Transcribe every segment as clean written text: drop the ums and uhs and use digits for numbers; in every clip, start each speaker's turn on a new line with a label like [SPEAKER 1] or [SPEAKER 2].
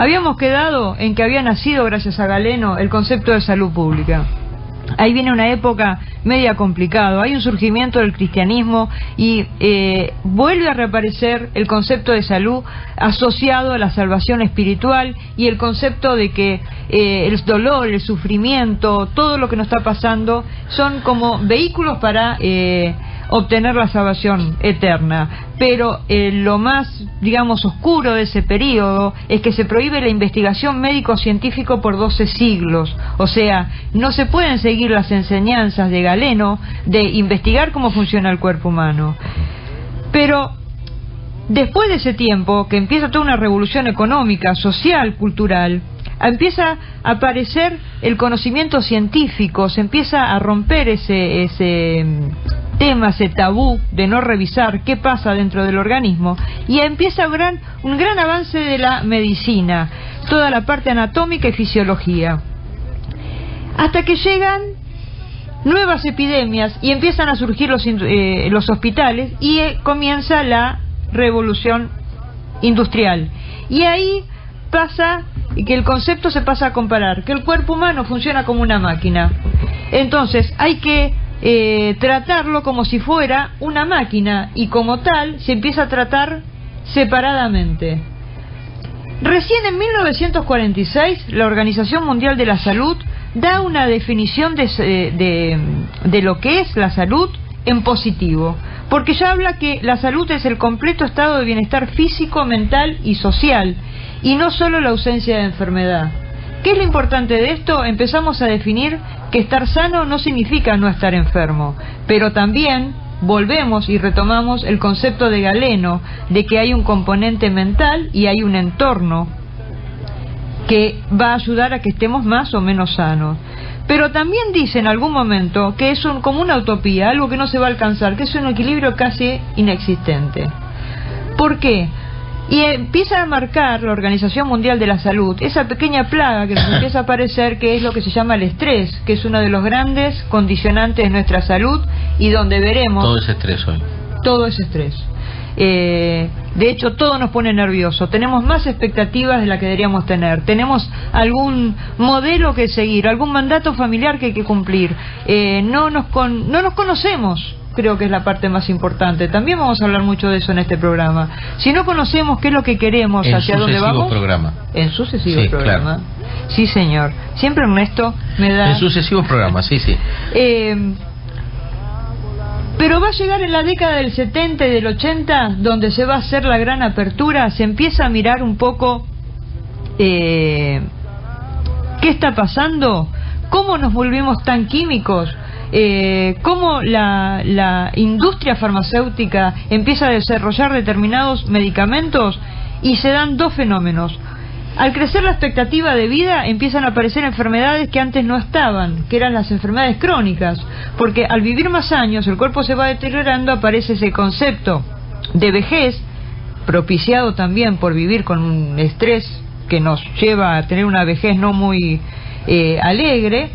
[SPEAKER 1] Habíamos quedado en que había nacido, gracias a Galeno, el concepto de salud pública. Ahí viene una época media complicada, hay un surgimiento del cristianismo y vuelve a reaparecer el concepto de salud asociado a la salvación espiritual y el concepto de que el dolor, el sufrimiento, todo lo que nos está pasando son como vehículos para obtener la salvación eterna. Pero lo más, digamos, oscuro de ese periodo es que se prohíbe la investigación médico-científico por 12 siglos. O sea, no se pueden seguir las enseñanzas de Galeno de investigar cómo funciona el cuerpo humano. Pero después de ese tiempo, que empieza toda una revolución económica, social, cultural, empieza a aparecer el conocimiento científico, se empieza a romper ese tema, ese tabú de no revisar qué pasa dentro del organismo, y empieza un gran avance de la medicina, toda la parte anatómica y fisiología, hasta que llegan nuevas epidemias y empiezan a surgir los hospitales y comienza la revolución industrial, y ahí pasa que el concepto se pasa a comparar que el cuerpo humano funciona como una máquina. Entonces hay que tratarlo como si fuera una máquina, y como tal se empieza a tratar separadamente. Recién en 1946 la Organización Mundial de la Salud da una definición de lo que es la salud en positivo, porque ya habla que la salud es el completo estado de bienestar físico, mental y social, y no solo la ausencia de enfermedad. ¿Qué es lo importante de esto? Empezamos a definir que estar sano no significa no estar enfermo, pero también volvemos y retomamos el concepto de Galeno de que hay un componente mental y hay un entorno que va a ayudar a que estemos más o menos sanos. Pero también dice en algún momento que es como una utopía, algo que no se va a alcanzar, que es un equilibrio casi inexistente. ¿Por qué? Y empieza a marcar la Organización Mundial de la Salud esa pequeña plaga que nos empieza a aparecer, que es lo que se llama el estrés, que es uno de los grandes condicionantes de nuestra salud, y donde veremos...
[SPEAKER 2] Todo ese estrés hoy.
[SPEAKER 1] Todo ese estrés. De hecho, todo nos pone nervioso. Tenemos más expectativas de las que deberíamos tener. Tenemos algún modelo que seguir, algún mandato familiar que hay que cumplir. No nos conocemos. Creo que es la parte más importante. También vamos a hablar mucho de eso en este programa. Si no conocemos qué es lo que queremos, hacia dónde vamos... En sucesivos programas. Claro. Sí, señor. Siempre Ernesto me da...
[SPEAKER 2] En sucesivos programas, sí.
[SPEAKER 1] Pero va a llegar en la década del 70 y del 80, donde se va a hacer la gran apertura, se empieza a mirar un poco qué está pasando, cómo nos volvimos tan químicos, cómo la industria farmacéutica empieza a desarrollar determinados medicamentos, y se dan dos fenómenos. Al crecer la expectativa de vida, empiezan a aparecer enfermedades que antes no estaban, que eran las enfermedades crónicas, porque al vivir más años el cuerpo se va deteriorando, aparece ese concepto de vejez, propiciado también por vivir con un estrés que nos lleva a tener una vejez no muy alegre,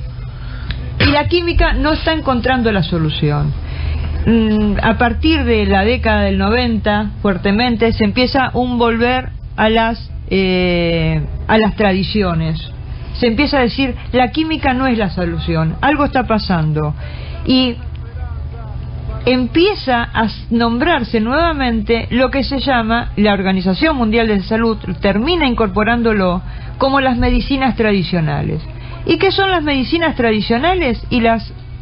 [SPEAKER 1] y la química no está encontrando la solución. A partir de la década del 90, fuertemente, se empieza un volver a las tradiciones. Se empieza a decir, la química no es la solución, algo está pasando, y empieza a nombrarse nuevamente lo que se llama la Organización Mundial de Salud, termina incorporándolo como las medicinas tradicionales. ¿Y qué son las medicinas tradicionales? Y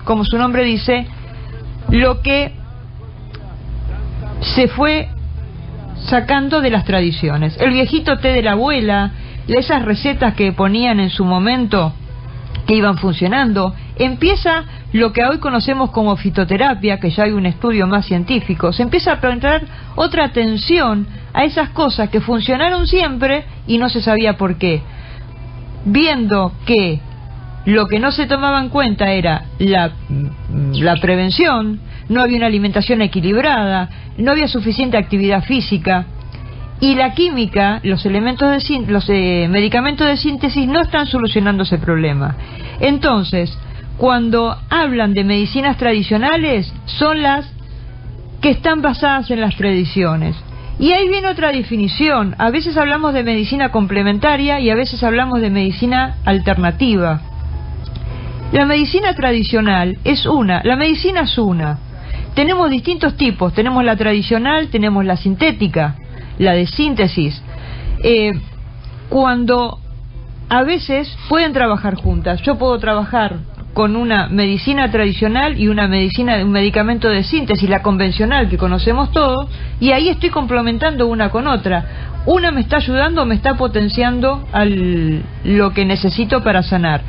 [SPEAKER 1] como su nombre dice, lo que se fue sacando de las tradiciones. El viejito té de la abuela, esas recetas que ponían en su momento que iban funcionando. Empieza lo que hoy conocemos como fitoterapia, que ya hay un estudio más científico. Se empieza a prestar otra atención a esas cosas que funcionaron siempre y no se sabía por qué, viendo que lo que no se tomaba en cuenta era la prevención, no había una alimentación equilibrada, no había suficiente actividad física, y la química, los medicamentos de síntesis no están solucionando ese problema. Entonces, cuando hablan de medicinas tradicionales, son las que están basadas en las tradiciones. Y ahí viene otra definición. A veces hablamos de medicina complementaria y a veces hablamos de medicina alternativa. La medicina tradicional es una, la medicina es una. Tenemos distintos tipos, tenemos la tradicional, tenemos la sintética, la de síntesis. Cuando a veces pueden trabajar juntas, yo puedo trabajar con una medicina tradicional y una medicina, un medicamento de síntesis, la convencional que conocemos todos, y ahí estoy complementando una con otra. Una me está ayudando, me está potenciando lo que necesito para sanar.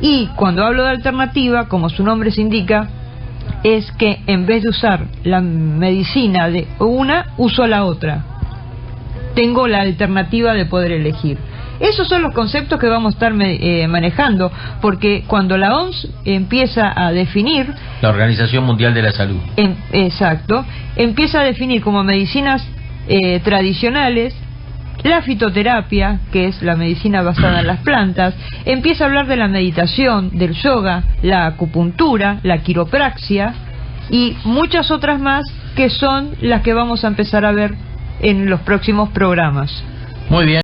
[SPEAKER 1] Y cuando hablo de alternativa, como su nombre se indica, es que en vez de usar la medicina de una, uso la otra. Tengo la alternativa de poder elegir. Esos son los conceptos que vamos a estar manejando, porque cuando la OMS empieza a definir...
[SPEAKER 2] La Organización Mundial de la Salud.
[SPEAKER 1] Exacto. Empieza a definir como medicinas tradicionales la fitoterapia, que es la medicina basada en las plantas. Empieza a hablar de la meditación, del yoga, la acupuntura, la quiropraxia y muchas otras más que son las que vamos a empezar a ver en los próximos programas.
[SPEAKER 2] Muy bien.